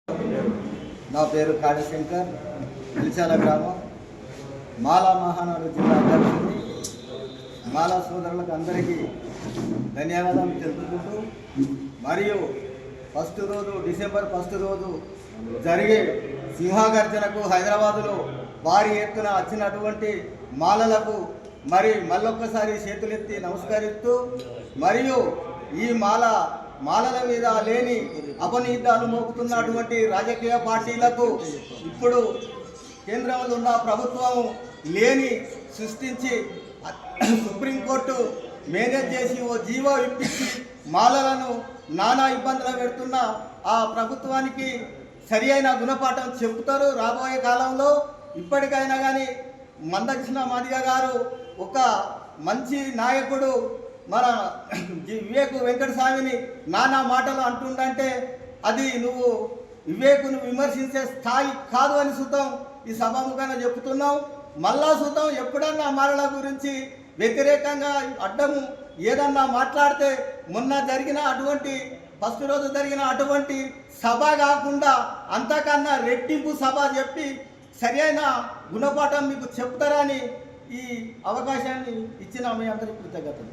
నా పేరు కాళశంకర్, నిలిచాల గ్రామం, మాలా మహానాడు జిల్లా అధ్యక్షుడిని. మాలా సోదరులకు అందరికీ ధన్యవాదాలు తెలుపుకుంటూ, మరియు డిసెంబర్ 1 రోజు జరిగే సింహగర్జనకు హైదరాబాదులో భారీ ఎత్తున వచ్చినటువంటి మాలలకు మళ్ళొక్కసారి చేతులెత్తి నమస్కరిస్తూ, మరియు ఈ మాలల మీద లేని అపనీతాలు మోపుతున్నటువంటి రాజకీయ పార్టీలకు ఇప్పుడు కేంద్రంలో ఉన్న ప్రభుత్వం లేని సృష్టించి సుప్రీంకోర్టు మేనేజ్ చేసి ఓ జీవో ఇప్పించి మాలలను నానా ఇబ్బందులు పెడుతున్న ఆ ప్రభుత్వానికి సరి అయిన గుణపాఠం చెబుతారు రాబోయే కాలంలో. ఇప్పటికైనా కానీ మందకృష్ణ మాదిగ గారు ఒక మంచి నాయకుడు, మన వివేకు వెంకటస్వామిని నానా మాటలు అంటుండంటే అది నువ్వు వివేకును విమర్శించే స్థాయి కాదు అని సుతం ఈ సభాముఖంగా చెప్తున్నావు. మళ్ళా సుతం ఎప్పుడన్నా మాలల గురించి వ్యతిరేకంగా అడ్డము ఏదన్నా మాట్లాడితే మొన్న జరిగిన అటువంటి 1 రోజు జరిగిన అటువంటి సభ కాకుండా అంతకన్నా రెట్టింపు సభ చెప్పి సరి అయిన గుణపాఠం మీకు చెప్తారని ఈ అవకాశాన్ని ఇచ్చిన మీ అందరికీ కృతజ్ఞతలు.